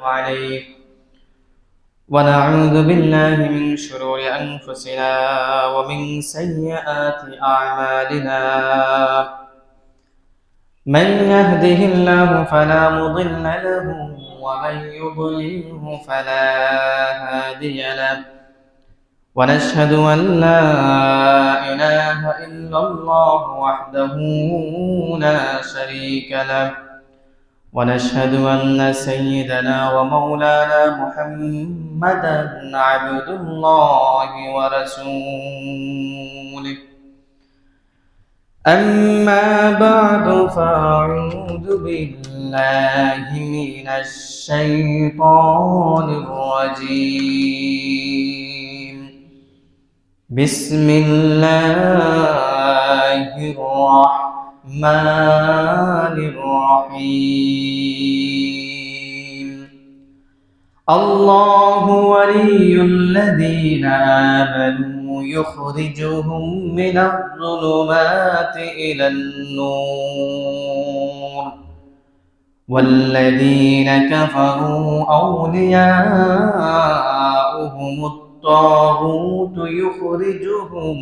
عليه ونعوذ بالله من شرور أنفسنا ومن سيئات أعمالنا من يهده الله فلا مضل له ومن يضلله فلا هادي له ونشهد أن لا إله إلا الله وحده لا شريك له ونشهد أن سيدنا ومولانا محمدا عبد الله ورسوله أما بعد فأعوذ بالله من الشيطان الرجيم بسم الله الرحمن الرحيم الله ولي الذين آمنوا يخرجهم من الظلمات إلى النور والذين كفروا أولياؤهم الطاغوت يخرجهم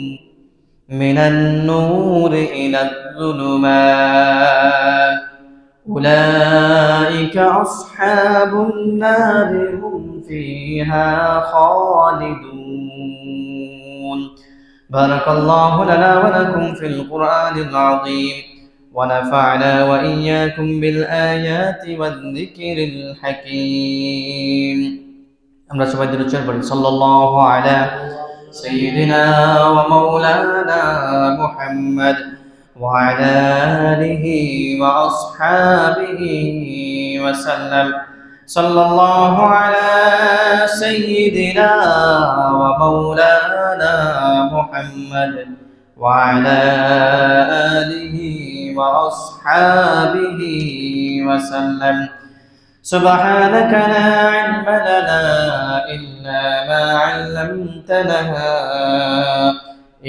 من النور إلى الظلمات أولئك أصحاب النار هم فيها خالدون بارك الله لنا ولكم في القرآن العظيم ونفعنا وإياكم بالآيات والذكر الحكيم আমরা সবাই দরুদ শরীফ পড়ি সাল্লাল্লাহু আলা সাইয়্যিদিনা ওয়া মাওলানা মুহাম্মদ ওয়া আলা আলিহি ওয়া আসহাবিহি ওয়া সাল্লাম সাল্লাল্লাহু আলা সাইয়্যিদিনা ওয়া মাওলানা মুহাম্মদ ওয়া আলা আলিহি ওয়া আসহাবিহি ওয়া সাল্লাম سبحانك لا علم لنا إلا ما علمتنا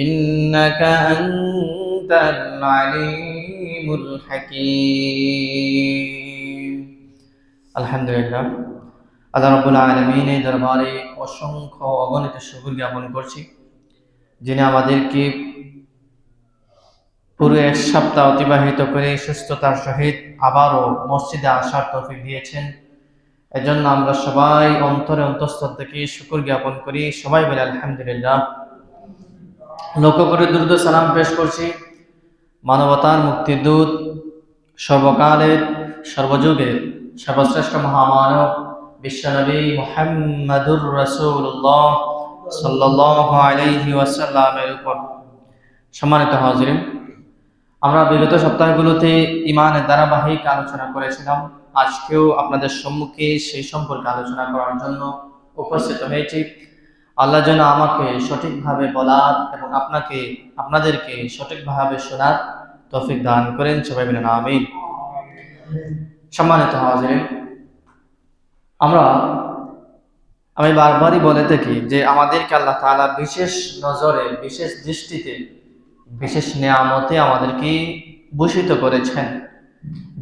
إنك أنت العليم الحكيم الحمد لله আল্লাহ রাব্বুল আলামিনের দরবারে অসংখ্য অগণিত শুকর জ্ঞাপন করছি যিনি আমাদেরকে পুরো এক সপ্তাহ অতিবাহিত করে সুস্থতার সহিত আবারও মসজিদে আসার তৌফিক দিয়েছেন। এজন্য আমরা সবাই অন্তরে অন্তঃস্থল থেকে শুকর জ্ঞাপন করি, সবাই বলে আলহামদুলিল্লাহ। লক্ষ্য করে দুরূদ ও সালাম পেশ করছি মানবতার মুক্তির দূত, সর্বকালের সর্বযুগের সর্বশ্রেষ্ঠ মহামানব বিশ্বনবী মুহাম্মাদুর রাসূলুল্লাহ সাল্লাল্লাহু আলাইহি ওয়াসাল্লামের উপর। সম্মানিত হাজিরিন, আমরা বিগত সপ্তাহগুলোতে ইমানের ধারাবাহিক আলোচনা করেছিলাম। আজকেও আপনাদের সম্মুখে সেই সম্পর্কে আলোচনা করার জন্য উপস্থিত হয়েছি। আল্লাহ যেন আমাকে সঠিকভাবে বলার এবং আপনাদেরকে সঠিকভাবে শোনার তৌফিক দান করেন, সবাই বলেন আমিন। সম্মানিত হাজিরিন, আমি বারবারই বলে থাকি যে আমাদেরকে আল্লাহ তাআলা বিশেষ নজরে, বিশেষ দৃষ্টিতে, বিশেষ নিয়ামতে আমাদেরকে ভূষিত করেছেন।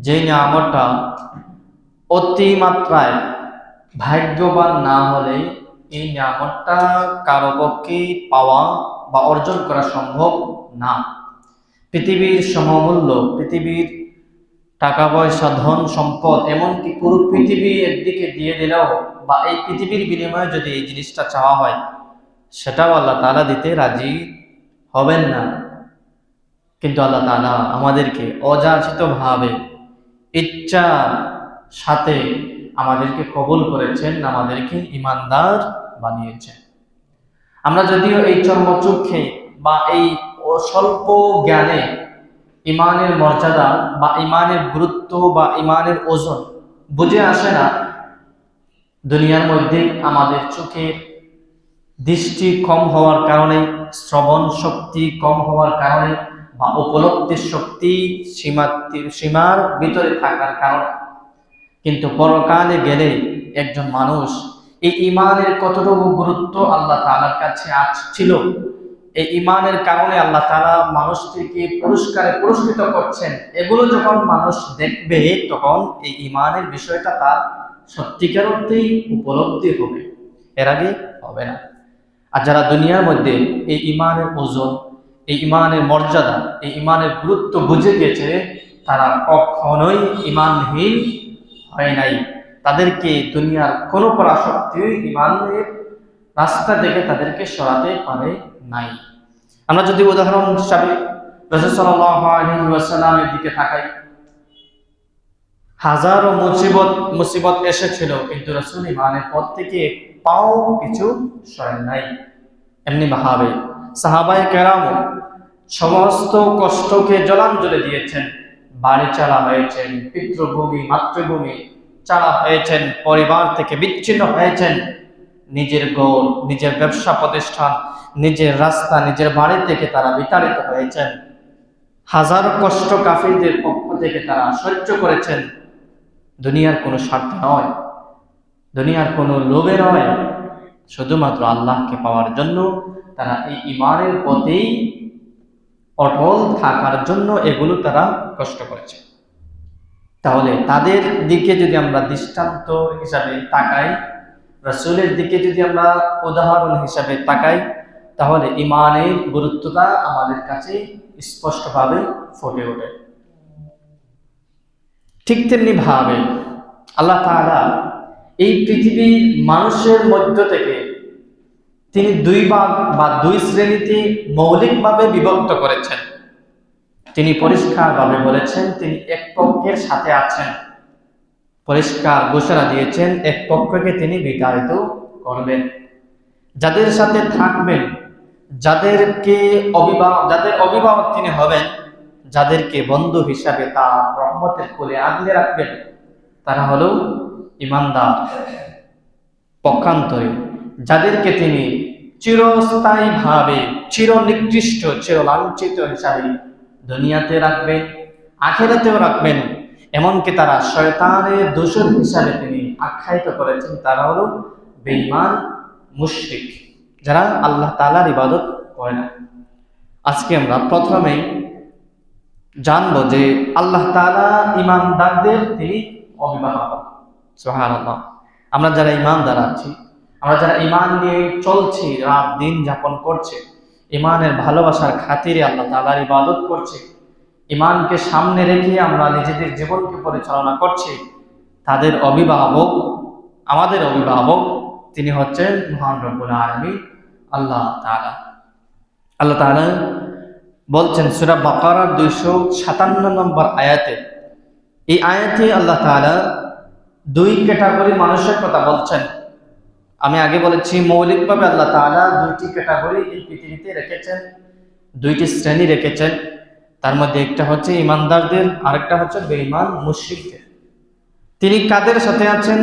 যে নিয়ামতটা অতিমাত্রায় ভাগ্যবান না হলে এই নিয়ামতটা কারো পক্ষে পাওয়া বা অর্জন করা সম্ভব না। পৃথিবীর সমমূল্য, পৃথিবীর টাকা পয়সা, ধন সম্পদ, এমনকি পুরো পৃথিবী একদিকে দিয়ে দিলেও বা এই পৃথিবীর বিনিময়ে যদি এই জিনিসটা চাওয়া হয়, সেটাও আল্লাহ তাআলা দিতে রাজি হবেন না। কিন্তু আল্লাহ তাআলা আমাদেরকে অযাচিতভাবে ইচ্ছার সাথে আমাদেরকে কবুল করেছেন, আমাদেরকে ঈমানদার বানিয়েছেন। আমরা যদিও এই চর্মচক্ষে বা এই স্বল্প জ্ঞানে ঈমানের মর্যাদা বা ঈমানের গুরুত্ব বা ঈমানের ওজন বুঝে আসে না, দুনিয়ার মধ্যে আমাদের চোখের দৃষ্টি কম হওয়ার কারণে, শ্রবণ শক্তি কম হওয়ার কারণে বা উপলব্ধির শক্তি সীমার ভিতরে থাকার কারণে। কিন্তু পরকালে গেলে একজন মানুষ এই ঈমানের কতটুকু গুরুত্ব আল্লাহ তাআলার কাছে ছিল, এই ঈমানের কারণে আল্লাহ তাআলা মানুষটিকে পুরস্কারে পুরস্কৃত করছেন, এগুলো যখন মানুষ দেখবে তখন এই ঈমানের বিষয়টা তার সত্যিকার অর্থেই উপলব্ধি হবে, এর আগে হবে না। আর যারা দুনিয়ার মধ্যে এই ইমানের ওজন, এই ইমানের মর্যাদা, এই ইমানের গুরুত্ব বুঝে গেছে, তারা কখনোই ইমানহীন হয় নাই। তাদেরকে দুনিয়ার কোনো পরাশক্তি ইমানের রাস্তা থেকে তাদেরকে সরাতে পারে নাই। আমরা যদি উদাহরণ হিসাবে রাসূল সাল্লাল্লাহু আলাইহি ওয়াসাল্লামের দিকে তাকাই, হাজারো মুসিবত এসেছিল, কিন্তু রাসূল ইমানের পথ থেকে পাও কিছু সরেন নাই। এমনি ভাবে সাহাবায়ে কেরাম সমস্ত কষ্টকে জলাঞ্জলি দিয়েছেন, বাড়ি চালা হয়েছেন, পিতৃভূমি মাতৃভূমি চালা হয়েছেন, পরিবার থেকে বিচ্ছিন্ন হয়েছেন, নিজের ঘর, নিজের ব্যবসা প্রতিষ্ঠান, নিজের রাস্তা, নিজের বাড়ি থেকে তারা বিতাড়িত হয়েছেন। হাজার কষ্ট কাফিরদের পক্ষ থেকে তারা সহ্য করেছেন। দুনিয়ার কোনো স্বার্থ নয়, দুনিয়ার কোনো লোভে নয়, শুধুমাত্র আল্লাহকে পাওয়ার জন্য তারা এই ইমানের পথেই অটল থাকার জন্য এগুলো তারা কষ্ট করেছে। তাহলে তাদের দিকে যদি আমরা দৃষ্টান্ত হিসাবে তাকাই, রাসূলের দিকে যদি আমরা উদাহরণ হিসাবে তাকাই, তাহলে ইমানের গুরুত্বটা আমাদের কাছে স্পষ্টভাবে ফুটে ওঠে। ঠিক তেমনি ভাবে আল্লাহ তাআলা এই পৃথিবীর মানুষের মধ্য থেকে তিনি দুই ভাগ বা দুই শ্রেণীতে মৌলিকভাবে বিভক্ত করেছেন। তিনি পরিষ্কারভাবে বলেছেন তিনি এক পক্ষের সাথে আছেন, পরিষ্কার ঘোষণা দিয়েছেন এক পক্ষকে তিনি বিতাড়িত করবেন। যাদের সাথে থাকবেন, যাদের অভিভাবক তিনি হবেন, যাদেরকে বন্ধু হিসাবে তার রহমতের কোলে আগলে রাখবেন, তারা হলো ঈমানদার। পক্ষান্তরে যাদেরকে তিনি চিরস্থায়ীভাবে চিরনিকৃষ্ট চিরলাঞ্ছিত হিসাবে দুনিয়াতে রাখবেন, আখিরাতেও রাখবেন, এমনকি তারা শয়তানের দোসর হিসাবে তিনি আখ্যায়িত করেছেন, তারা হলো বেঈমান মুশরিক, যারা আল্লাহ তাআলার ইবাদত করে না। আজকে আমরা প্রথমেই জানবো যে আল্লাহ তাআলা ঈমানদারদের তিনি অভিভাবক। সুবহানাল্লাহ। আমরা যারা ঈমানদার আছি, আমরা যারা ঈমান নিয়ে চলছি, রাত দিন যাপন করছে, ঈমানের ভালোবাসার খাতিরে আল্লাহ তাআলার ইবাদত করছে, ঈমানকে সামনে রেখে আমরা নিজেদের জীবনকে পরিচালনা করছি, তাদের অভিভাবক, আমাদের অভিভাবক তিনি হচ্ছেন মহান রব্বুল আলামিন আল্লাহ তাআলা। আল্লাহ তাআলা বলছেন সূরা বাকারার 257 নম্বর আয়াতে, এই আয়াতে আল্লাহ তাআলা দুই ক্যাটাগরি মানুষের কথা বলছেন। আমি আগে বলেছি মৌলিকভাবে আল্লাহ তাআলা দুইটি ক্যাটাগরি এই পৃথিবীতে রেখেছেন, দুইটি শ্রেণী রেখেছেন। তার মধ্যে একটা হচ্ছে ঈমানদারদের, আরেকটা হচ্ছে বেঈমান মুশরিকদের। তিনি কাদের সাথে আছেন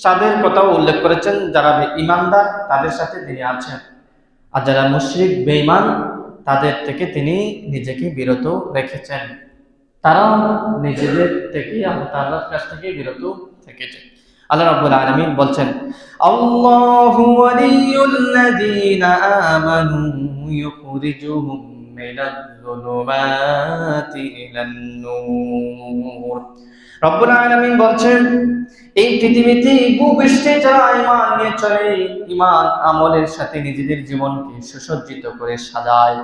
তাদের কথাও উল্লেখ করেছেন, যারা ঈমানদার তাদের সাথে তিনি আছেন, আর যারা মুশরিক বেঈমান তাদের থেকে তিনি নিজেকে বিরত রেখেছেন। তারাও নিজেদের থেকে আল্লাহ তাআলার কাছ থেকে বিরত থেকেছে। আল্লাহ রাব্বুল আলামিন বলছেন, আল্লাহু ওয়ালিয়ুল্লাযীনা আমানু ইউখরিজুহুম মিনাজ-যুলুমাতি ইলান-নূর। রব্বুল আলামিন বলছেন, এই পৃথিবীতে ভূপৃষ্ঠে যারা ঈমান নিয়ে চলে, ঈমান আমলের সাথে নিজেদের জীবনকে সুসজ্জিত করে সাজায়,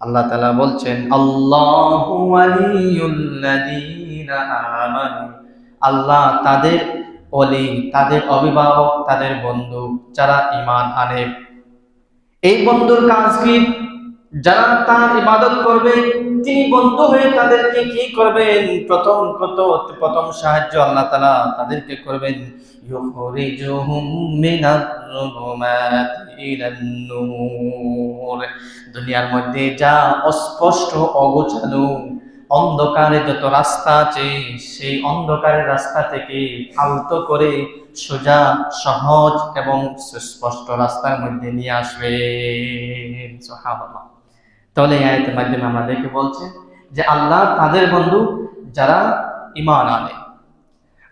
আল্লাহ তাআলা বলছেন আল্লাহু ওয়ালিয়ুল্লাযীনা আমানু, আল্লাহ তাদের ওলি, তাদের অভিভাবক, তাদের বন্ধু যারা ঈমান আনে। এই বন্ধুর কাজ কি? যারা তার ইবাদত করবে তিনি বন্ধু হয়ে তাদেরকে কি করবেন? প্রথম সাহায্য আল্লাহ তাআলা তাদেরকে করবেন ইউখরিজুহুম মিনাজ-যুলুমাতি ইলান-নূর। দুনিয়ার মধ্যে যা অস্পষ্ট অগোছালো অন্ধকারে যত রাস্তা আছে, সেই অন্ধকারের রাস্তা থেকে আলতো করে সোজা সহজ এবং সুস্পষ্ট রাস্তার মধ্যে নিয়ে আসবে। সুবহানাল্লাহ। তাহলে এই আয়াতের মাধ্যমে আমরা দেখে বলছে যে আল্লাহ তাদের বন্ধু যারা ঈমান আনে,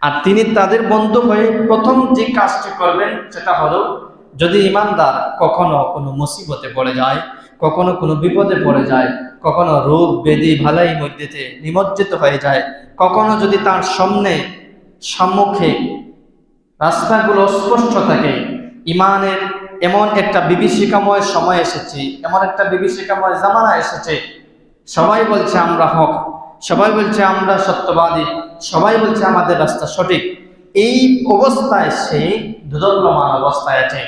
আর তিনি তাদের বন্ধু হয়ে প্রথম যে কাজটি করবেন সেটা হলো, যদি ঈমানদার কখনো কোনো মুসিবতে পড়ে যায়, কখনো কোনো বিপদে পড়ে যায়, কখনো রোগ ব্যাধি ভালাই মধ্যে নিমজ্জিত হয়ে যায়, কখনো যদি তার সম্মুখে রাস্তাগুলো স্পষ্ট থাকে। ইমানের এমন একটা বিভীষিকাময় সময় এসেছে, এমন একটা বিভীষিকাময় জামানা এসেছে, সবাই বলছে আমরা হক, সবাই বলছে আমরা সত্যবাদী, সবাই বলছে আমাদের রাস্তা সঠিক। এই অবস্থায় সে দুদণ্ডমান অবস্থায় আছে।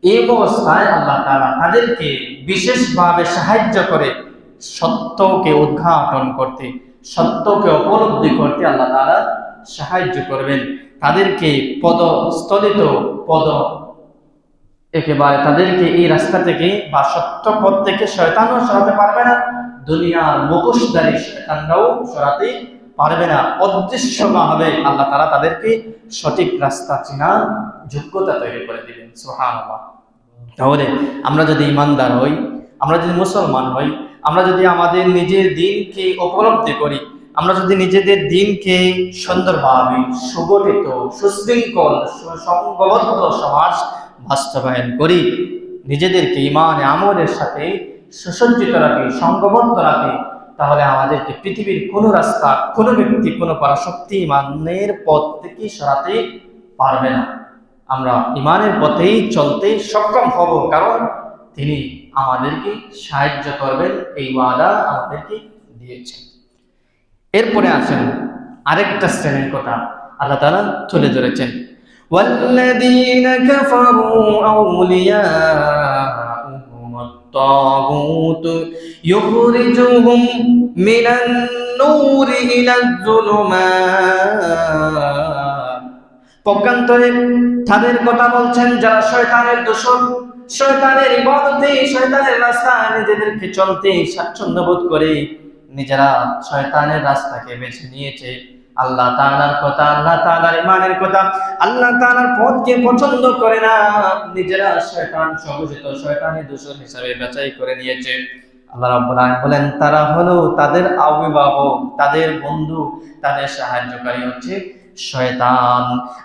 এই অবস্থায় আল্লাহ তাআলা তাদেরকে বিশেষভাবে সাহায্য করে সত্যকে উদ্ঘাটন করতে, সত্যকে উপলব্ধি করতে আল্লাহ তাআলা সাহায্য করবেন। তাদেরকে পদস্থলিত পদ একেবারে তাদেরকে এই রাস্তা থেকে বা সত্য পথ থেকে শয়তানও সরাতে পারবে না, দুনিয়ার মুখোশধারী শয়তানরাও সরাতে পারবে না। অদৃশ্যভাবে আল্লাহ তাআলা তাদেরকে সঠিক রাস্তা চেনার যোগ্যতা তৈরি করে দিবেন। সুবহানাল্লাহ। তাহলে আমরা যদি ইমানদার হই, আমরা যদি মুসলমান হই, আমরা যদি আমাদের নিজের দিনকে উপলব্ধি করি, আমরা যদি নিজেদের দিনকে সুন্দরভাবে সুগঠিত, সুশৃঙ্খল, সুসংবদ্ধ সমাজ বাস্তবায়ন করি, নিজেদেরকে ইমানে আমলের সাথে সুসজ্জিত রাখি, সংঘবদ্ধ রাখি, তাহলে আমাদেরকে পৃথিবীর কোনো রাস্তা, কোনো ব্যক্তি, কোনো পরাশক্তি ইমানের পথ থেকে সরাতে পারবে না। আমরা ইমানের পথেই চলতে সক্ষম হব, কারণ তিনি আমাদেরকে সাহায্য করবেন, এই ওয়াদা আমাদেরকে দিয়েছেন। এরপরে আসেন আরেকটা শ্রেণীর কথা আল্লাহ তাআলা তুলে ধরেছেন, ওয়াল্লাযীনা কাফারু আউলিয়াউহুমুত তাগুত ইউখরিজুহুম মিনান নূরি ইলাজ যুলুমাত। পক্ষান্তরে তাদের কথা বলছেন যারা শয়তানের দোসর, শয়তানের ইবাদতে, শয়তানের রাস্তায় নিজেদেরকে চলতে স্বাচ্ছন্দ্য বোধ করে নিজেরা শয়তানের রাস্তাকে বেছে নিয়েছে। আল্লাহ তাআলার কথা, আল্লাহ তাআলার ইমানের কথা, আল্লাহ তাআলার পথকে পছন্দ করে না, নিজেরা শয়তান সংগঠিত শয়তানি দোসর হিসাবে বাছাই করে নিয়েছে। আল্লাহ রাব্বুল আলামিন বলেন তারা হলো তাদের অভিভাবক, তাদের বন্ধু, তাদের সাহায্যকারী হচ্ছে শয়তান।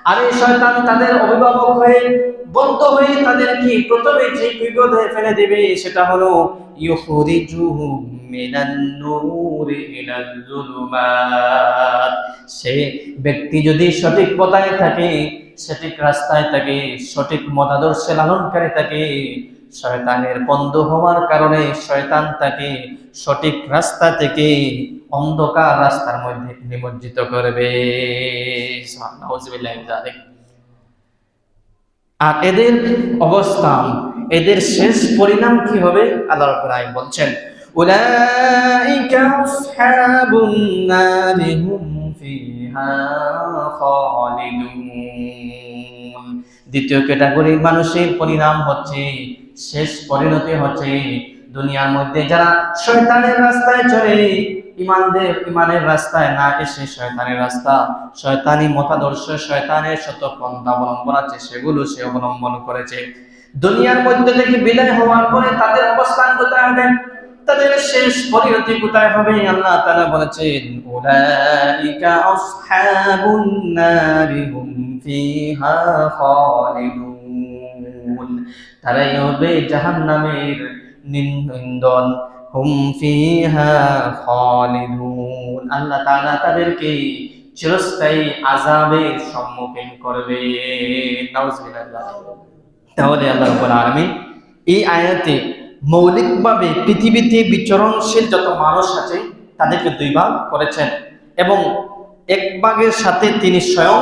আর এই শয়তান তাদের অভিভাবক হয়ে, বন্ধু হয়ে তাদেরকে প্রথমে যে বিপদে ফেলে দেবে সেটা হলো ইউখরিজুহুম মিনান নূরি ইলাল যুলুমাত। সে ব্যক্তি যদি সঠিক পথে থাকে, সঠিক রাস্তায় থাকে, সঠিক মতাদর্শে লালনকারী থাকে, শয়তানের বন্ধু হওয়ার কারণে শয়তান তাকে সঠিক রাস্তা থেকে অন্ধকার রাস্তার মধ্যে নিমজ্জিত করবে। আর এদের অবস্থান, এদের শেষ পরিণাম কি হবে আল্লাহ রাব্বুল আলামিন বলছেন, উলাইকা আসহাবুন নারি হুম ফিহা খালিদুন। দ্বিতীয় ক্যাটাগরির মানুষের পরিণাম হচ্ছে, শেষ পরিণতি হচ্ছে, দুনিয়ার মধ্যে যারা শয়তানের রাস্তায় চলে, ইমানের রাস্তায় না এসে শয়তানের রাস্তা, শয়তানি মতাদর্শ, শয়তানের শত পন্থা অবলম্বন আছে সেগুলো সে অবলম্বন করেছে, দুনিয়ার মধ্যে থেকে বিদায় হওয়ার পরে তাদের অবস্থান কোথায় হবে, তাদের শেষ পরিণতি কোথায় হবে? আল্লাহ তাআলা বলেছেন উলাইকা আসহাবুন নারি হুম ফিহা খালিদুন। তারাই হবে জাহান্নামের নিন্দন, হুম ফিহা খালিদুন। আল্লাহ তাআলা তাদেরকে চিরস্থায়ী আযাবের সম্মুখীন করবে। নাউযুবিল্লাহ। তাহলে আল্লাহ রাব্বুল আলামিন এই আয়াতে মৌলিকভাবে পৃথিবীতে বিচরণশীল যত মানুষ আছে তাদেরকে দুই ভাগ করেছেন, এবং এক ভাগের সাথে তিনি স্বয়ং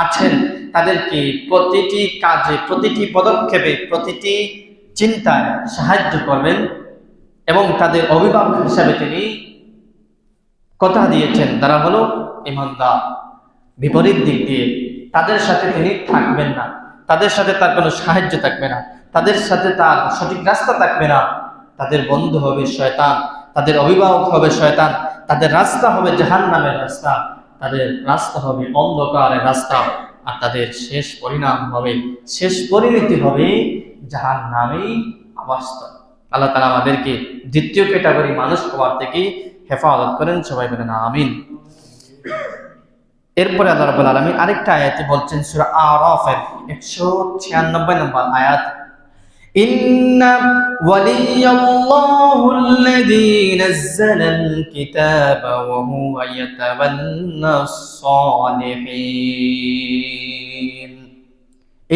আছেন, তাদেরকে প্রতিটি কাজে, প্রতিটি পদক্ষেপে, প্রতিটি চিন্তায় সাহায্য করবেন, এবং তাদের অভিভাবক হিসাবে তিনি কথা দিয়েছেন তারা হলো ঈমানদার। বিপরীত দিক দিয়ে তাদের সাথে তিনি থাকবেন না, তাদের সাথে তার কোনো সাহায্য থাকবে না, তাদের সাথে তার সঠিক রাস্তা থাকবে না, তাদের বন্ধু হবে শয়তান, তাদের অভিভাবক হবে শয়তান, তাদের রাস্তা হবে জাহান্নামের রাস্তা, তাদের রাস্তা হবে অন্ধকারের রাস্তা, আর তাদের শেষ পরিণাম হবে, শেষ পরিণতি হবে জাহান্নামেই অবস্থা। আল্লাহ তাআলা আমাদেরকে দ্বিতীয় ক্যাটাগরি মানুষ হওয়ার থেকে হেফাজত করেন, সবাই বলেন আমিন। এরপরে আল্লাহ রাব্বুল আলামিন আরেকটা আয়াতে বলছেন সূরা আরাফের 196 নম্বর আয়াত, ইন্না ওয়ালিয়াল্লাহুল্লাযী নাযালাল কিতাবা ওয়া হুয়া ইয়াতাওয়াল্লাস সালিহিন।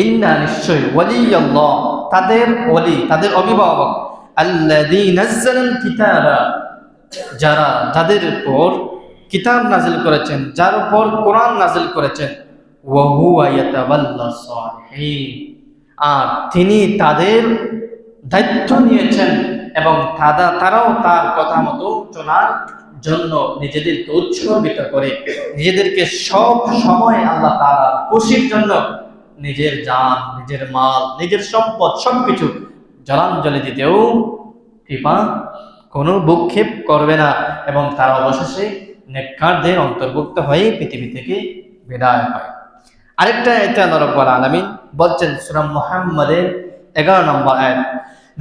ইন্না নিশ্চয় ওয়ালিয়াল্লাহ, তাদের ওলি, তাদের অভিভাবক, আল্লাযী নাযালাল কিতাবা, যারা যাদের উপর কিতাব নাজিল করেছেন, যার উপর কোরআন নাজিল করেছেন, ওয়া হুয়া ইয়াতাওয়াল্লাস সালিহিন, আর তিনি তাদের দায়িত্ব নিয়েছেন এবং তারাও তার কথা মতো চলার জন্য নিজেদেরকে উৎসর্গিত করে, নিজেদেরকে সব সময় আল্লাহ তাআলার খুশির জন্য নিজের জান, নিজের মাল, নিজের সম্পদ সবকিছু জলাঞ্জলি দিতেও কৃপা কোনো ভূক্ষেপ করবে না, এবং তারা অবশেষে নেককারদের অন্তর্ভুক্ত হয়ে পৃথিবী থেকে বিদায় হয়। আরেকটা আয়াতে আল্লাহ রাব্বুল আলামিন বলছেন সূরা মুহাম্মাদের 11 নম্বর আয়াত,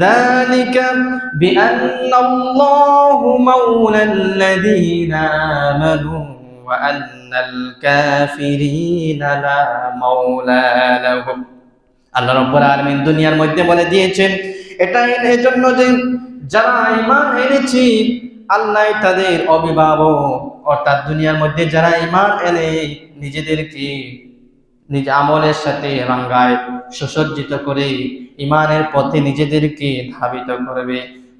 ذلك بأن الله مولى الذين آمنوا وأن الكافرين لا مولى لهم। আল্লাহ রাব্বুল আলামিন দুনিয়ার মধ্যে বলে দিয়েছেন এটা এর জন্য যে যারা ঈমান এনেছে আল্লাহ তাদের অভিভাবক, অর্থাৎ দুনিয়ার মধ্যে যারা ঈমান এনে নিজেদেরকে নিজ আমলের সাথে রাঙ্গায় সুসজ্জিত করে ঈমানের পথে নিজেদেরকে ধাবিত করবে,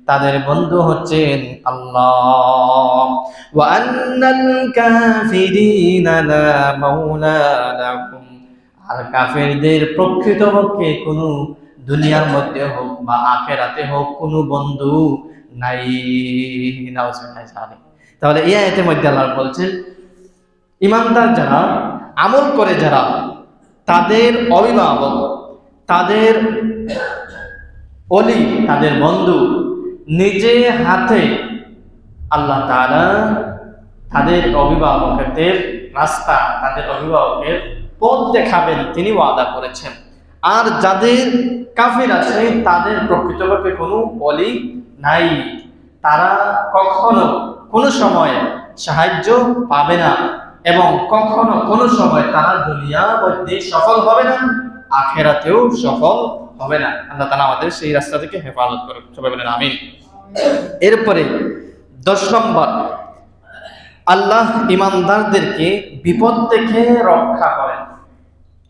তাদের বন্ধু হচ্ছেন আল্লাহ। ওয়া আন্নাল কাফিরিনা লা মাওলা লাহুম, আর কাফেরদের প্রকৃতপক্ষে কোনো দুনিয়ার মধ্যে হোক বা আখিরাতে হোক কোনো বন্ধু নাই। তাহলে এই আয়াতের মধ্যে আল্লাহ বলছেন ঈমানদার যারা, আমল করে যারা, তাদের অভিভাবক, তাদের ওলি, তাদের বন্ধু, নিজে হাতে আল্লাহ তাআলা তাদের অভিভাবকদের রাস্তা, তাদের অভিভাবকের পথ দেখাবেন তিনি ওয়াদা করেছেন। আর যাদের কাফির আছে তাদের প্রকৃতপক্ষে কোনো ওলি নাই, তারা কখনো কোনো সময় সাহায্য পাবে না এবং কখনো কোনো সময় তারা দুনিয়ার মধ্যে সফল হবে না, আখিরাতেও সফল হবে না। আল্লাহ তাআলা আমাদের সেই রাস্তা থেকে হেফাজত করুন, সবাই বলেন আমিন। এরপরে 10 নম্বর, আল্লাহ ঈমানদারদেরকে বিপদ থেকে রক্ষা করেন।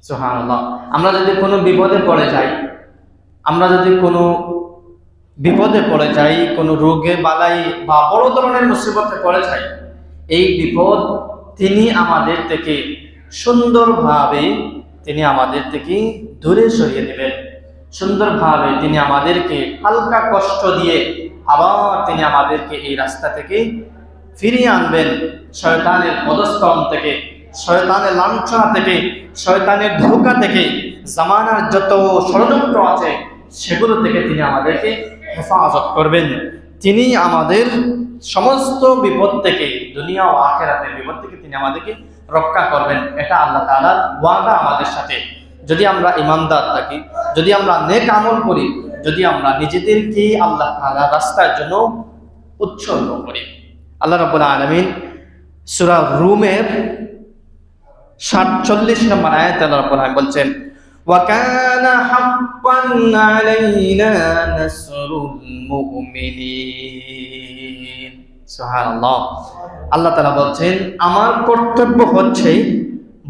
সুবহানাল্লাহ। আমরা যদি কোনো বিপদে পড়ে যাই, আমরা যদি কোনো বিপদে পড়ে যাই, কোনো রোগে বালাই বা বড় ধরনের মুসিবতে পড়ে যাই, এই বিপদ তিনি আমাদের থেকে সুন্দরভাবে দূরে সরিয়ে দেবেন। সুন্দরভাবে তিনি আমাদেরকে হালকা কষ্ট দিয়ে আবার তিনি আমাদেরকে এই রাস্তা থেকে ফিরিয়ে আনবেন, শয়তানের পদস্খলন থেকে, শয়তানের লাঞ্ছনা থেকে, শয়তানের ধোঁকা থেকে, জামানার যত ষড়যন্ত্র আছে সেগুলো থেকে তিনি আমাদেরকে হেফাজত করবেন। তিনি আমাদের সমস্ত বিপদ থেকে, দুনিয়া ও আখিরাতের বিপদ থেকে তিনি আমাদেরকে রক্ষা করবেন। এটা আল্লাহ তাআলার ওয়াদা আমাদের সাথে। যদি আমরা ঈমানদার থাকি, যদি আমরা নেক আমল করি, যদি আমরা নিজেদেরকে আল্লাহ তাআলার রাস্তার জন্য উৎসর্গ করি। আল্লাহ রাব্বুল আলামিন সূরা রুমের 47 নম্বর আয়াতে আল্লাহ রাব্বুল আলামিন বলছেন, ওয়া কানা হাক্কান আলাইনা নাসরুল মুমিনিন। সুবহানাল্লাহ। আল্লাহ তাআলা বলছেন আমার কর্তব্য হচ্ছে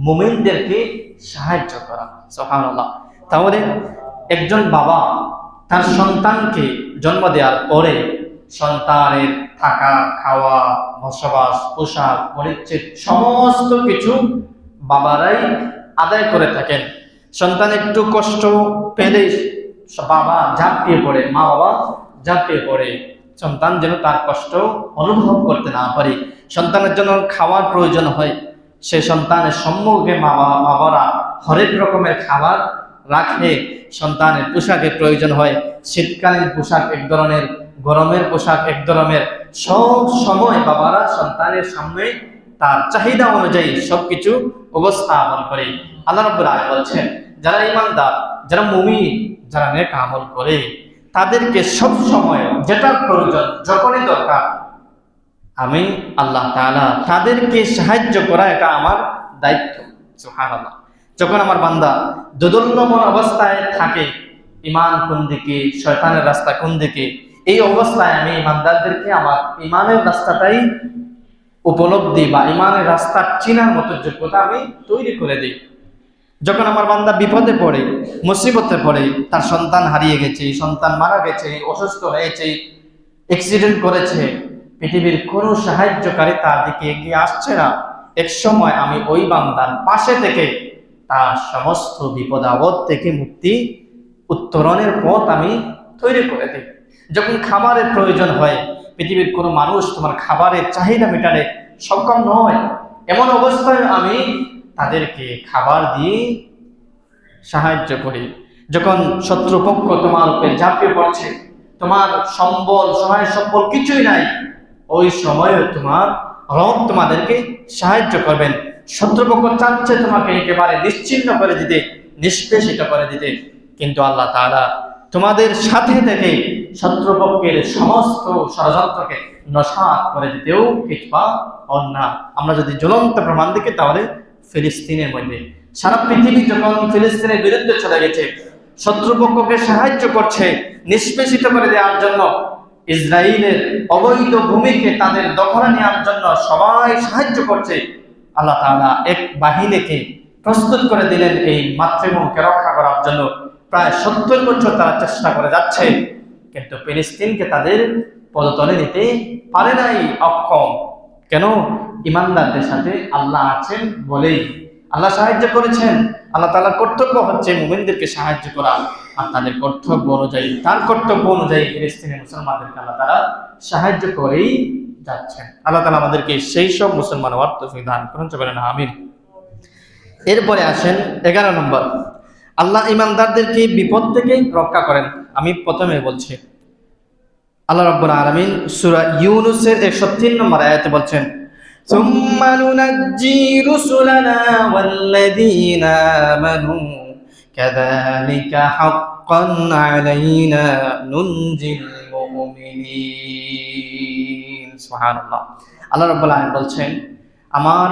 মুমিনদেরকে সাহায্য করা। সুবহানাল্লাহ। তাহলে একজন বাবা তার সন্তানকে জন্ম দেওয়ার পরে সন্তানের থাকা, খাওয়া, বসবাস, পোশাক, পরিচ্ছদ সমস্ত কিছু বাবারাই আদায় করে থাকেন। সন্তান একটু কষ্ট পেলে বাবা ঝাঁপিয়ে পড়ে, মা বাবা ঝাঁপিয়ে পড়ে, সন্তান যেন তার কষ্ট অনুভব করতে না পারে। সন্তানের জন্য খাওয়ার প্রয়োজন হয়, সে সন্তানের সম্মুখে মা বাবারা হরেক রকমের খাবার রাখে। সন্তানের পোশাকের প্রয়োজন হয়, শীতকালীন পোশাক এক ধরনের, গরমের পোশাক এক ধরনের, সব সময় বাবারা সন্তানের সামনে তার চাহিদা অনুযায়ী সবকিছু উপস্থাপন করে। আল্লাহ রাব্বুল আলামিন বলছেন যারা ঈমানদার, যারা মুমিন, যারা নেক আমল করে, তাদেরকে সব সময় যেটার প্রয়োজন, যখনই দরকার, আমি আল্লাহ তাআলা তাদেরকে সাহায্য করা এটা আমার দায়িত্ব। সুবহানাল্লাহ। যখন আমার বান্দা দোদুল্যমান অবস্থায় থাকে, ঈমান কোন দিকে, শয়তানের রাস্তা কোন দিকে, এই অবস্থায় আমি ঈমানদারদেরকে আমার ঈমানের রাস্তাটাই উপলব্ধি বা ঈমানের রাস্তা চেনার মতো যোগ্যতা আমি তৈরি করে দিই। যখন আমার বান্দা বিপদে পড়ে, মুসিবতে পড়ে, তার সন্তান হারিয়ে গেছে, সন্তান মারা গেছে, অসুস্থ হয়েছে, অ্যাক্সিডেন্ট করেছে, পৃথিবীর কোনো সাহায্যকারী তার দিকে এগিয়ে আসছে না, এক সময় আমি ওই বান্দার পাশে থেকে তার সমস্ত বিপদ আপদ থেকে মুক্তি উত্তরণের পথ আমি তৈরি করে দিই। যখন খাবারের প্রয়োজন হয়, পৃথিবীর কোনো মানুষ তোমার খাবারের চাহিদা মেটাতে সক্ষম নয়, এমন অবস্থায় আমি তাদেরকে খাবার দিয়ে সাহায্য করি। যখন শত্রুপক্ষ তোমার উপরে ঝাঁপিয়ে পড়ছে, তোমার সম্বল, সহায় সম্বল কিছুই নাই, ওই সময়ে তোমার রব তোমাদেরকে সাহায্য করবেন। শত্রুপক্ষ চাচ্ছে তোমাকে একেবারে নিশ্চিহ্ন করে দিতে, নিষ্পেষিত করে দিতে, কিন্তু আল্লাহ তাআলা তোমাদের সাথে থেকে শত্রুপক্ষের সমস্ত ষড়যন্ত্রকে নস্যাৎ করে দিতেও কিংবা অন্যা। আমরা যদি জ্বলন্ত প্রমাণ দেখি তাহলে ফিলিস্তিনের মধ্যে সারা পৃথিবী যখন ফিলিস্তিনের বিরুদ্ধে চলে গেছে, শত্রুপক্ষকে সাহায্য করছে নিষ্পেষিত করে দেওয়ার জন্য, ইসরায়েলের অবৈধ ভূমিকে তাদের দখলে নেওয়ার জন্য সবাই সাহায্য করছে, আল্লাহ তাআলা এক বাহিনীকে প্রস্তুত করে দিলেন এই মাতৃভূমিকে রক্ষা করার জন্য। প্রায় 70 বছর তারা চেষ্টা করে যাচ্ছে, কিন্তু ফিলিস্তিনকে তাদের পদতলে নিতে পারে নাই, অক্ষম। কেন? ইমানদারদের সাথে আল্লাহ আছেন বলেই আল্লাহ সাহায্য করেছেন। আল্লাহ তাআলার কর্তব্য হচ্ছে মুমিনদেরকে সাহায্য করা, আর তাদের কর্তব্য অনুযায়ী, তার কর্তব্য অনুযায়ী ফিলিস্তিনের মুসলমানদেরকে আল্লাহ তাআলা সাহায্য করেই যাচ্ছেন। আল্লাহ তাআলা আমাদেরকে সেই সব মুসলমান হওয়ার তৌফিক দান করুন, বলেন আমিন। এরপরে আসেন 11 নম্বর, আল্লাহ ইমানদারদেরকে বিপদ থেকে রক্ষা করেন। আমি প্রথমে বলছি, আল্লাহ রাব্বুল আলামিন সূরা ইউনূসের 103 নম্বর আয়াতে বলছেন, সুম্মা নুনাজ্জি রুসুলানা ওয়াল্লাযীনা আমানু কাযালিকা হাক্কান আলাইনা নুনজিল মুমিনিন। সুবহানাল্লাহ। আল্লাহ রাব্বুল আলামিন বলছেন, আমার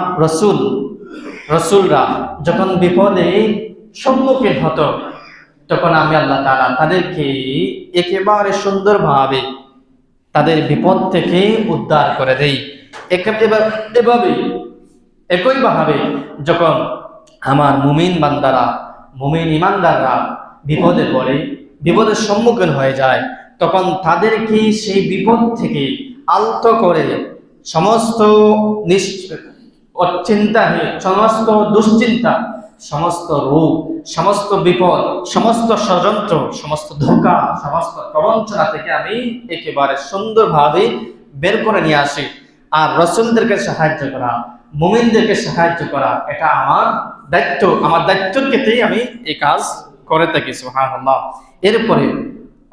রাসূলরা যখন বিপদে সম্মুখীন হতো, তখন আমি আল্লাহ তাআলা তাদেরকে একেবারে সুন্দরভাবে তাদের বিপদ থেকে উদ্ধার করে দেই। একইভাবে যখন আমার মুমিন বান্দারা, মুমিন ইমানদাররা বিপদে পড়ে, বিপদের সম্মুখীন হয়ে যায়, তখন তাদেরকে সেই বিপদ থেকে আলতো করে সমস্ত সমস্ত দুশ্চিন্তা, সমস্ত রোগ, সমস্ত বিপদ, সমস্ত ষড়যন্ত্র, সমস্ত ধোঁকা, সমস্ত প্রবঞ্চনা থেকে আমি একেবারে সুন্দরভাবে বের করে নিয়ে আসি। আর রাসূলদেরকে সাহায্য করা, মুমিনদেরকে সাহায্য করা, এটা আমার দায়িত্ব। আমার দায়িত্বের ক্ষেত্রেই আমি এই কাজ করে থাকি। সুবহানাল্লাহ। এরপরে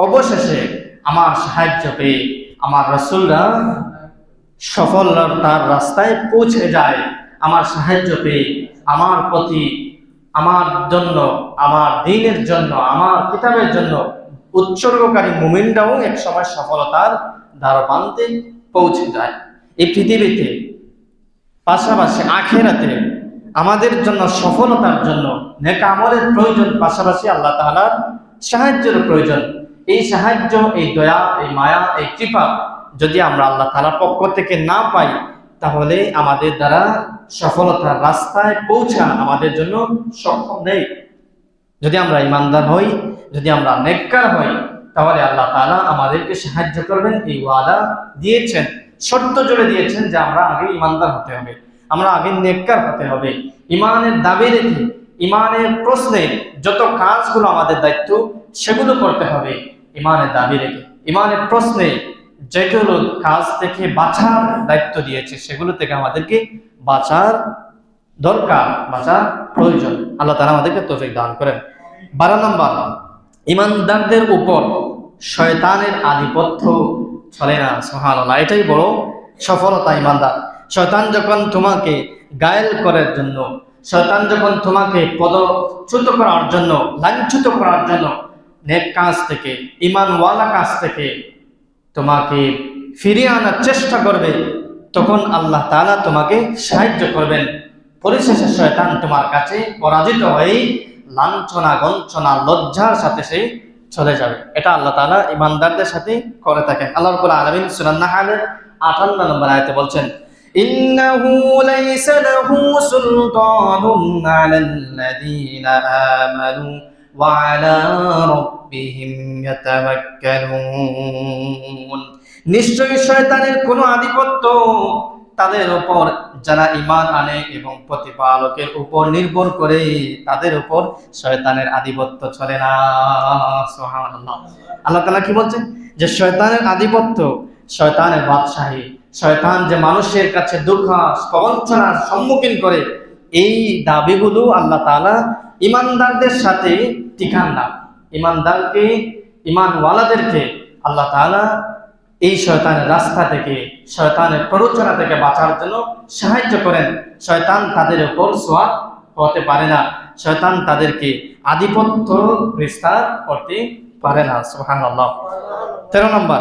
অবশেষে আমার সাহায্য পেয়ে আমার রাসূলরা সফলতার রাস্তায় পৌঁছে যায়। আমার সাহায্য পেয়ে আমার প্রতি, আমার জন্য, আমার দ্বীনের জন্য, আমার কিতাবের জন্য উৎসর্গকারী মুমিনরাও এক সময় সফলতার দ্বারপ্রান্তে পৌঁছে যায়। এই পৃথিবীতে পাশাপাশি আখিরাতে আমাদের জন্য সফলতার জন্য নেক আমলের প্রয়োজন, পাশাপাশি আল্লাহ তাআলার সাহায্যের প্রয়োজন। এই সাহায্য, এই দয়া, এই মায়া, এই কৃপা যদি আমরা আল্লাহ তাআলার পক্ষ থেকে না পাই, তাহলে আমাদের দ্বারা সফলতার রাস্তায় পৌঁছা আমাদের জন্য সক্ষম নেই। যদি আমরা ইমানদার হই, যদি আমরা নেককার হই, তাহলে আল্লাহ তাআলা আমাদেরকে সাহায্য করবেন, এই ওয়াদা দিয়েছেন, শর্ত জুড়ে দিয়েছেন যে আমরা আগে ইমানদার হতে হবে, আমরা আগে নেককার হতে হবে। ইমানের দাবি রেখে, ইমানের প্রশ্নে যত কাজগুলো আমাদের দায়িত্ব, সেগুলো করতে হবে ইমানের দাবি রেখে। ইমানের প্রশ্নে যেগুলো কাজ থেকে বাঁচার দায়িত্ব দিয়েছে, সেগুলো থেকে আমাদেরকে বাঁচার দরকার, বাঁচার প্রয়োজন। আল্লাহ তাআলা আমাদেরকে তৌফিক দান করেন। 12 নম্বর, ইমানদারদের উপর শয়তানের আধিপত্য চলে না। সুবহানাল্লাহ। এটাই বড় সফলতা ইমানদার। শয়তান যখন তোমাকে গায়েল করার জন্য, শয়তান যখন তোমাকে পদচ্যুত করার জন্য, লাঞ্ছিত করার জন্য নেক কাজ থেকে, ইমানওয়ালা কাজ থেকে তোমাকে ফিরিয়ে আনার চেষ্টা করবে, তখন আল্লাহ তাআলা তোমাকে সাহায্য করবেন। পরিশেষে শয়তান তোমার কাছে পরাজিত হয়ে লাঞ্ছনা, গঞ্ছনা, লজ্জার সাথে সে চলে যাবে। এটা আল্লাহ তাআলা ইমানদারদের সাথে করে থাকেন। আল্লাহ রাব্বুল আলামিন সূরা নাহলের 58 নম্বর আয়াতে বলছেন, ইন্নাহু লাইসা লাহু সুলতানুন আলাল্লাযীনা আমানু ওয়া আলা রাব্বিহিম ইয়াতাওয়াক্কালুন। নিশ্চয়ই শয়তানের কোনো আধিপত্য তাদের উপর যারা ঈমান আনে এবং প্রতিপালকের উপর নির্ভর করে তাদের উপর শয়তানের আধিপত্য চলে না। সুবহানাল্লাহ। আল্লাহ তাআলা কি বলছেন যে শয়তানের আধিপত্য, শয়তানের বাদশাহী, শয়তান যে মানুষের কাছে দুঃখ প্রবঞ্চনার সম্মুখীন করে, এই দাবিগুলো আল্লাহ তাআলা ঈমানদারদের সাথে টিকান না। ঈমানদারকে, ঈমানওয়ালাদেরকে আল্লাহ তাআলা এই শয়তানের রাস্তা থেকে, শয়তানের প্ররোচনা থেকে বাঁচার জন্য সাহায্য করেন। শয়তান তাদের উপর সোয়ার হতে পারে না, শয়তান তাদেরকে আধিপত্য বিস্তার করতে পারে না। সুবহানাল্লাহ। 13 নম্বর,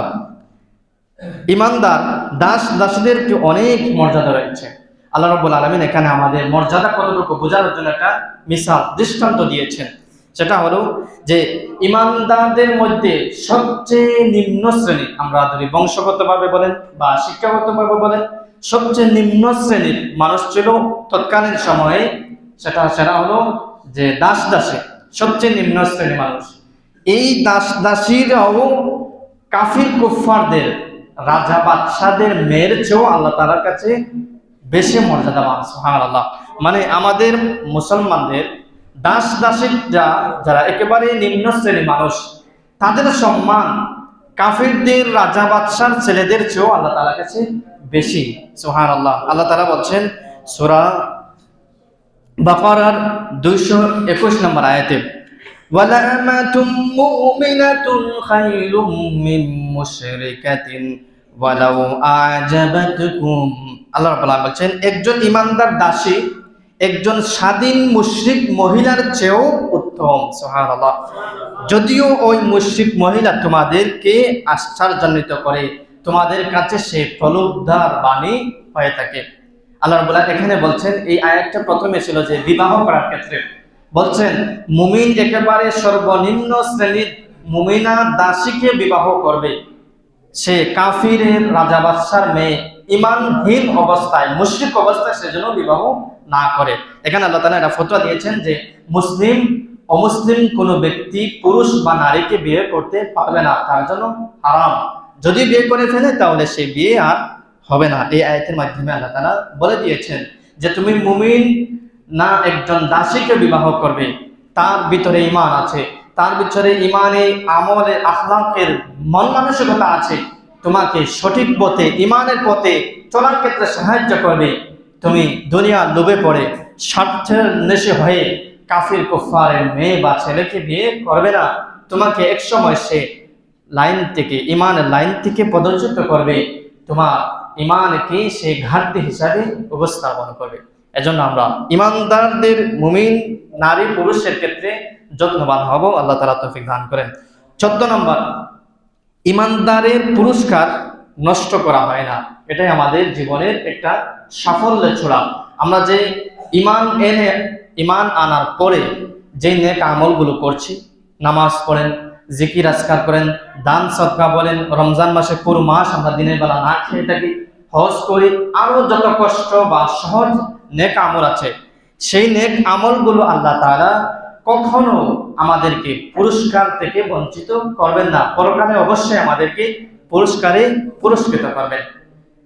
ঈমানদার দাস দাসীদের অনেক মর্যাদা রয়েছে। আল্লাহ রাব্বুল আলামিন এখানে আমাদের মর্যাদা কতটুকু বোঝানোর জন্য একটা মিসাল, দৃষ্টান্ত দিয়েছেন। সেটা হলো যে ঈমানদারদের মধ্যে সবচেয়ে নিম্ন শ্রেণী, আমরা যদি বংশগতভাবে বলেন বা শিক্ষাগতভাবে বলেন, সবচেয়ে নিম্ন শ্রেণীর মানুষ ছিল তৎকালীন সময়ে, সেটা হলো যে দাস দাসী, সবচেয়ে নিম্ন শ্রেণীর মানুষ। এই দাস দাসীরাও কাফির কুফফারদের, রাজা বাদশাদের মেয়ের চেয়েও আল্লাহ তাআলার কাছে বেশি মর্যাদাবান। সুবহানাল্লাহ। মানে আমাদের মুসলমানদের দাস দাসীরা যারা একেবারে নিম্ন শ্রেণীর মানুষ, তাদের সম্মান কাফিরদের রাজা বাদশার ছেলেদের চেয়েও আল্লাহ তাআলার কাছে বেশি। সুবহানাল্লাহ। আল্লাহ তাআলা বলছেন সূরা বাকারার 221 নম্বর আয়াতে, ওয়ালামাতুম মুমিনাতুন খায়রুম মিন মুশরিকাতিন ওয়ালাউ আ'জাবাতকুম। আল্লাহ রাব্বুল আলামিন বলছেন একজন ঈমানদার দাসী একজন স্বাধীন মুশরিক মহিলার চেয়েও উত্তম। সুবহানাল্লাহ। যদিও ওই মুশরিক মহিলা তোমাদেরকে আশ্চর্যান্বিত করে, তোমাদের কাছে সে প্রলোভদার বাণী হয়ে থাকে। আল্লাহ রাব্বুল আলামিন এখানে বলছেন, এই আয়াতটা প্রথমে ছিল যে বিবাহ করার ক্ষেত্রে বলছেন মুমিন একেবারে সর্বনিম্ন শ্রেণীর মুমিনা দাসীকে বিবাহ করবে, সে কাফিরের রাজা বাদশার মেয়ে ঈমানহীন অবস্থায়, মুশরিক অবস্থায় সেজন্য বিবাহ না করে। এখানে আল্লাহ তাআলা এটা ফতোয়া দিয়েছেন যে মুসলিম অমুসলিম কোনো ব্যক্তি পুরুষ বা নারীকে বিয়ে করতে পারবে না, তার জন্য হারাম। যদি বিয়ে করে ফেলে তাহলে সে বিয়ে আর হবে না। এই আয়াতের মাধ্যমে আল্লাহ তাআলা বলে দিয়েছেন যে তুমি মুমিন না একজন দাসীকে বিবাহ করবে, তার ভিতরে ঈমান আছে, তার ভিতরে ঈমানে আমলে আখলাকের মন মানসিকতা আছে, তোমাকে সঠিক পথে ঈমানের পথে চলার ক্ষেত্রে সাহায্য করবে। তুমি দুনিয়ার লোভে পড়ে স্বার্থের নেশে হয়ে কাফির কুফফারের মেয়ে বা ছেলেকে বিয়ে করবে না। তোমাকে একসময় সে লাইন থেকে, ঈমানের লাইন থেকে পদচ্যুত করবে, তোমার ঈমানকে সে ঘাটতি হিসাবে উপস্থাপন করবে। এজন্য আমরা ঈমানদারদের, মুমিন নারী পুরুষের ক্ষেত্রে যত্নবান হব। আল্লাহ তাআলা তৌফিক দান করেন। 14 নম্বর, ঈমানদারের পুরস্কার নষ্ট করা হয় না। এটাই আমাদের জীবনের একটা সাফল্যের ছোড়া। আমরা যে ঈমান আনার পরে যে নেক আমলগুলো করছি, নামাজ পড়েন, জিকির আজকার করেন, দান সদকা বলেন, রমজান মাসে পুরো মাস আমরা দিনের বেলা না খেয়ে থাকি, হজ করি, আরো যত কষ্ট বা সহজ নেক আমল আছে, সেই নেক আমলগুলো আল্লাহ তাআলা কখনো আমাদেরকে পুরস্কার থেকে বঞ্চিত করবেন না। পরকালে অবশ্যই আমাদেরকে পুরস্কারে পুরস্কৃত করবেন।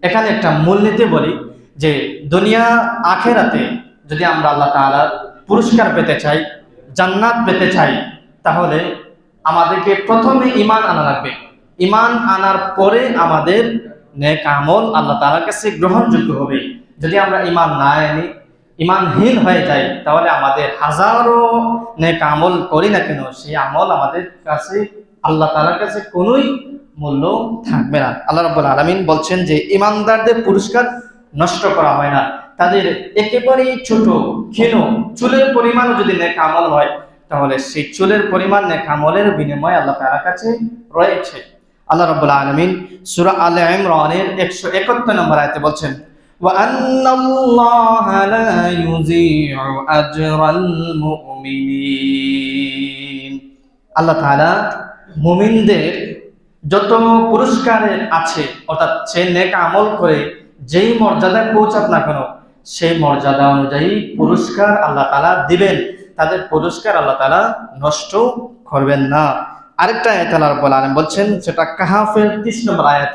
এখানে একটা মূলনীতি বলি যে দুনিয়া আখেরাতে যদি আমরা আল্লাহ তাআলার পুরস্কার পেতে চাই, জান্নাত পেতে চাই, তাহলে আমাদেরকে প্রথমে ঈমান আনা লাগবে। ঈমান আনার পরে আমাদের নেক আমল আল্লাহ তাআলার কাছে গ্রহণযোগ্য হবে। যদি আমরা ঈমান না আনি, ঈমানহীন হয়ে যাই, তাহলে আমাদের হাজারো নেক আমল করি না কেন, সেই আমল আমাদের কাছে, আল্লাহ তাআলার কাছে কোনোই মূল্য থাকবে না। আল্লাহ রাব্বুল আলামিন বলছেন যে ঈমানদারদের পুরস্কার নষ্ট করা হয় না। তাদের একেবারেই ছোট ক্ষীণ চুলের পরিমাণও যদি নেক আমল হয়, তাহলে সেই চুলের পরিমাণ নেক আমলের বিনিময়ে আল্লাহ তাআলার কাছে রয়েছে। আল্লাহ রাব্বুল আলামিন সূরা আলে ইমরানের 171 নম্বর আয়াতে বলছেন, ওয়া আন্নাল্লাহা লা ইউযীউ আজরাল মুমিনিন। আল্লাহ তাআলা মুমিনদের যত পুরস্কার আছে, অর্থাৎ সে নেক আমল করে যেই মর্যাদায় পৌঁছাক না কেন সেই মর্যাদা অনুযায়ী পুরস্কার আল্লাহ তাআলা দিবেন, তাদের পুরস্কার আল্লাহ তাআলা নষ্ট করবেন না। আরেকটা আয়াত আল্লাহ রাব্বুল আলামিন বলছেন, সেটা কাহাফের 30 নম্বর আয়াত,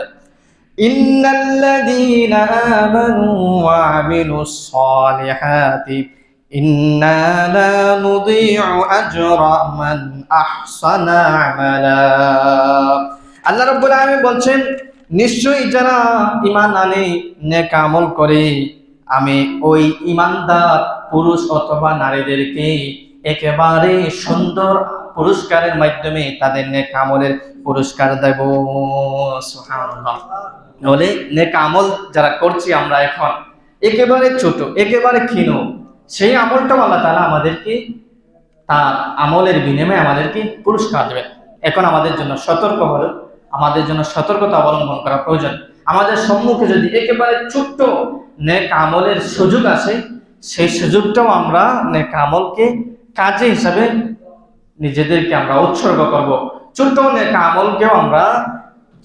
ইন্নাল্লাযীনা আমানু ওয়া আমিলুস সালিহাতি ইন্না লা নুযীউ আজরা মান আহসানা আমালা। আল্লাহ রাব্বুল আলামিন বলছেন, নিশ্চয়ই যারা ঈমান আনে, নেক আমল করে, আমি ওই ঈমানদার পুরুষ অথবা নারীদেরকে একেবারে সুন্দর পুরস্কারের মাধ্যমে তাদের নেক আমলের পুরস্কার দেব। সুবহানাল্লাহ। বলে নেক আমল যারা করছি আমরা এখন, একেবারে ছোট, একেবারে ক্ষীণ, সেই আমলটাও আল্লাহ তাআলা আমাদেরকে তার আমলের বিনিময়ে আমাদেরকে পুরস্কার দেবেন। এখন আমাদের জন্য সতর্ক হলো, আমাদের জন্য সতর্কতা অবলম্বন করা প্রয়োজন। আমাদের সম্মুখে যদি একেবারে ছোট্ট নেক আমলের সুযোগ আসে, সেই সুযোগটাও আমরা নেক আমলকে কাজে হিসাবে নিজেদেরকে আমরা উৎসর্গ করব। ছোট্ট নেক আমলকেও আমরা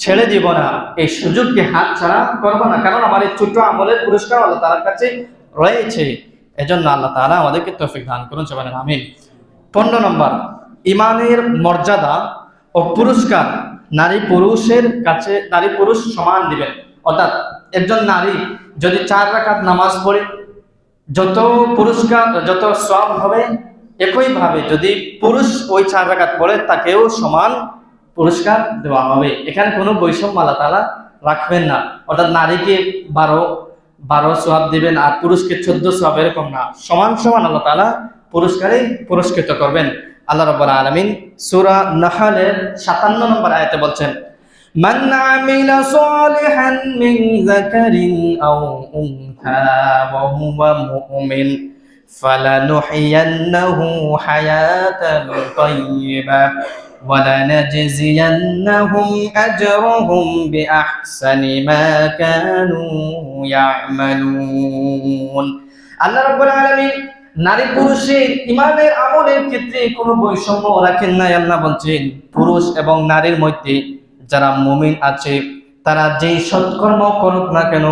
ছেড়ে দিব না, এই সুযোগকে হাতছাড়া করব না, কারণ আমার এই ছোট্ট আমলের পুরস্কার আল্লাহ তাআলার কাছে রয়েছে। এজন্য আল্লাহ তাআলা আমাদেরকে তৌফিক দান করুন, সবাই আমিন। 15 নম্বর, ইমানের মর্যাদা ও পুরস্কার নারী পুরুষের কাছে নারী পুরুষ সমান দিবেন। অর্থাৎ একজন নারী যদি 4 রাকাত নামাজ পড়ে, যত পুরস্কার যত সওয়াব হবে, একইভাবে যদি পুরুষ ওই 4 রাকাত পড়ে তাকেও সমান পুরস্কার দেওয়া হবে। এখানে কোনো বৈষম্য আল্লাহ তাআলা রাখবেন না। অর্থাৎ নারীকে 12 সওয়াব দিবেন আর পুরুষকে 14 সওয়াব, এরকম না, সমান সমান আল্লাহ তাআলা পুরস্কারে পুরস্কৃত করবেন। আল্লাহ রাব্বুল আলামিন সূরা নাহলের 57 নম্বর আয়াতে বলছেন, মান আমিলা সালিহান মিন যাকারিন আও উনসা ওয়া হুয়া মুমিন ফালানুহইয়ান্নাহু হায়াতান তাইয়্যিবা ওয়া লানাজজিয়ান্নাহুম আজরাহুম বিআহসানি মা কানু ইয়ামালুন। আল্লাহ রাব্বুল আলামিন নারী পুরুষের ইমানের আমলের ক্ষেত্রে কোনো বৈষম্য রাখেন নাই। আল্লাহ বলছেন, পুরুষ এবং নারীর মধ্যে যারা মুমিন আছে, তারা যেই সৎকর্ম করুক না কেন,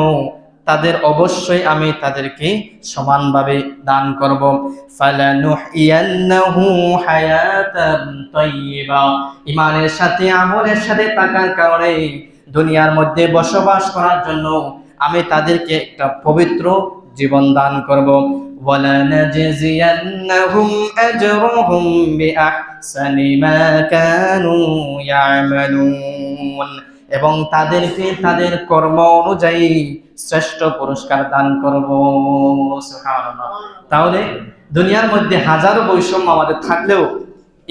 তাদের অবশ্যই আমি তাদেরকে সমানভাবে দান করব। ফালানুহইয়ান্নাহু হায়াতান তাইয়্যিবা, ইমানের সাথে আমলের সাথে থাকার কারণে দুনিয়ার মধ্যে বসবাস করার জন্য আমি তাদেরকে একটা পবিত্র জীবন দান করব। ওয়ালানাজজিয়ান্নাহুম আজরাহুম বিআহসানি মা কানু ইয়ামালুন, এবং তাদেরকে তাদের কর্ম অনুযায়ী শ্রেষ্ঠ পুরস্কার দান করব। সুবহানাল্লাহ। তাহলে দুনিয়ার মধ্যে হাজারো বৈষম্য আমাদের থাকলেও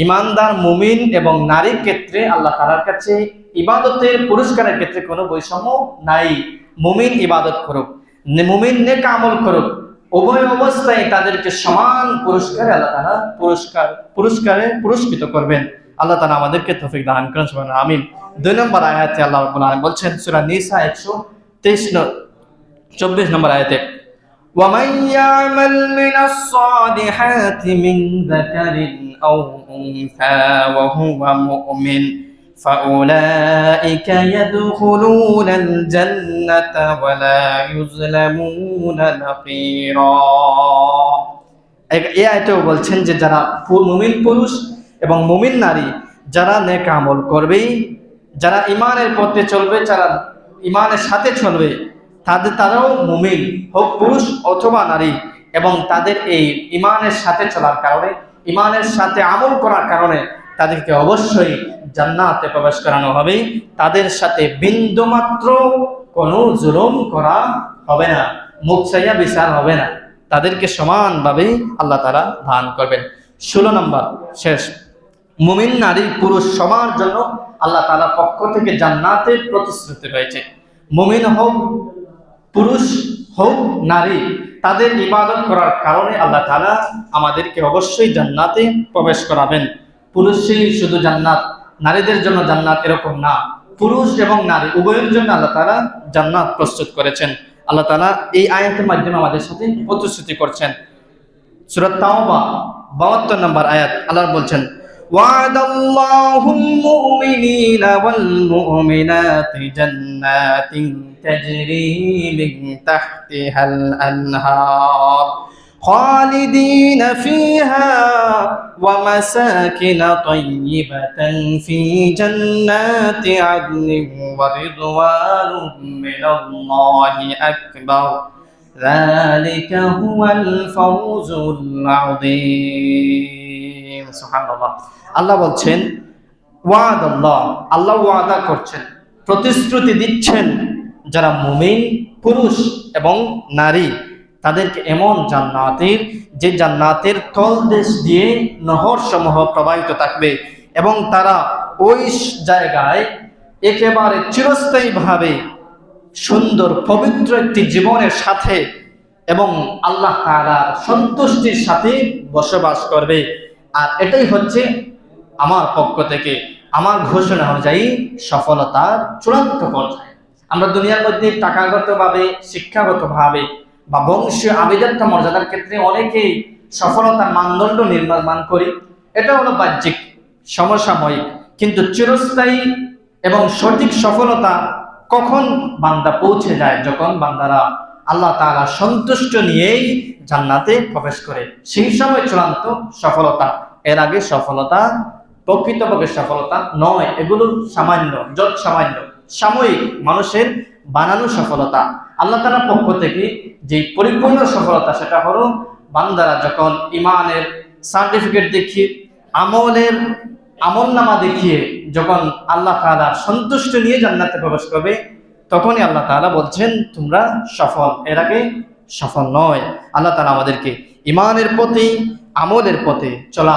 ইমানদার মুমিন এবং নারীর ক্ষেত্রে আল্লাহ তাআলার কাছে ইবাদতের পুরস্কারের ক্ষেত্রে কোনো বৈষম্য নাই। মুমিন ইবাদত করুক, মুমিন নেক আমল করুক, উভয় অবস্থায় তাদেরকে সমান পুরস্কারে আল্লাহ তাআলা পুরস্কারে পুরস্কৃত করবেন। আল্লাহ তাআলা আমাদেরকে তৌফিক দান করুন, সুবহানাল্লাহ, আমিন। 2 নম্বর আয়াতে আল্লাহ রাব্বুল আলামিন বলছেন সূরা নিসা 124 নম্বর আয়াতে, ওয়া মান ইয়ামাল মিনাস সালিহাতি মিন যাকারিন আও উনসা ওয়া হুয়া মুমিন فأولئك يدخلون الجنة ولا يظلمون نقيرا। এই আয়াতেও বলছেন যে যারা মুমিন পুরুষ এবং মুমিন নারী যারা নেক আমল করবে, যারা ঈমানের পথে চলবে, যারা ঈমানের সাথে চলবে, তারাও মুমিন হোক পুরুষ অথবা নারী, এবং তাদের এই ঈমানের সাথে চলার কারণে, ঈমানের সাথে আমল করার কারণে তাদেরকে অবশ্যই জান্নাতে প্রবেশ করানো হবে। তাদের সাথে বিন্দুমাত্র কোনো জুলুম করা হবে না, মুখ চাইয়া বিচার হবে না, তাদেরকে সমানভাবে আল্লাহ তাআলা দান করবেন। 16 নম্বর শেষ, মুমিন নারী পুরুষ সবার জন্য আল্লাহ তাআলার পক্ষ থেকে জান্নাতের প্রতিশ্রুতি রয়েছে। মুমিন হোক পুরুষ হোক নারী, তাদের ইবাদত করার কারণে আল্লাহ তাআলা আমাদেরকে অবশ্যই জান্নাতে প্রবেশ করাবেন। পুরুষই শুধু জান্নাত, নারীদের জন্য জান্নাত এরকম না, পুরুষ এবং নারী উভয়ের জন্য আল্লাহ তাআলা জান্নাত প্রস্তুত করেছেন। আল্লাহ তাআলা এই আয়াতের মাধ্যমে আমাদের সাথে প্রতিশ্রুতি করছেন। সূরা তাওবা 72 নম্বর আয়াত, আল্লাহ বলছেন, وعد الله المؤمنين والمؤمنات جنات تجري من تحتها الأنهار خالدين فيها ومساكن طيبة في جنات عدن ورضوان من الله أكبر ذلك هو الفوز العظيم سبحان الله আল্লাহ বলছেন ওয়াদ আল্লাহ ওয়াদা করছেন, প্রতিশ্রুতি দিচ্ছেন যারা মুমিন পুরুষ এবং নারী তাদেরকে এমন জান্নাতের, যে জান্নাতের তলদেশ দিয়ে নহর সমূহ প্রবাহিত থাকবে এবং তারা ওই জায়গায় একেবারে চিরস্থায়ীভাবে সুন্দর পবিত্র একটি জীবনের সাথে এবং আল্লাহ তাআলার সন্তুষ্টির সাথে বসবাস করবে। আর এটাই হচ্ছে আমার পক্ষ থেকে আমার ঘোষণা অনুযায়ী সফলতার চূড়ান্ত পর্যায়ে। আমরা দুনিয়ার মধ্যে টাকাগতভাবে, শিক্ষাগতভাবে বা বংশীয় আভিজাত্য মর্যাদার ক্ষেত্রে অনেকেই সফলতার মানদণ্ড নির্মাণ করি। এটা হলো বাহ্যিক, সমসাময়িক, কিন্তু চিরস্থায়ী এবং সঠিক সফলতা কখন বান্দা পৌঁছে যায়? যখন বান্দারা আল্লাহ তাআলা সন্তুষ্ট নিয়েই জান্নাতে প্রবেশ করে, সেই সময় চূড়ান্ত সফলতা। এর আগে সফলতা প্রকৃতপক্ষে সফলতা নয়, এগুলো সামান্য, যত সামান্য সাময়িক মানুষের বানানো সফলতা। আল্লাহ তাআলার পক্ষ থেকে যে পরিপূর্ণ সফলতা, সেটা হলো বান্দারা যখন ঈমানের সার্টিফিকেট দেখিয়ে, আমলনামা দেখিয়ে যখন আল্লাহ তাআলার সন্তুষ্ট নিয়ে জান্নাতে প্রবেশ করবে, তখনই আল্লাহ তাআলা বলছেন তোমরা সফল, এর আগে সফল নয়। আল্লাহ তাআলা আমাদেরকে ঈমানের পথে, আমলের পথে চলা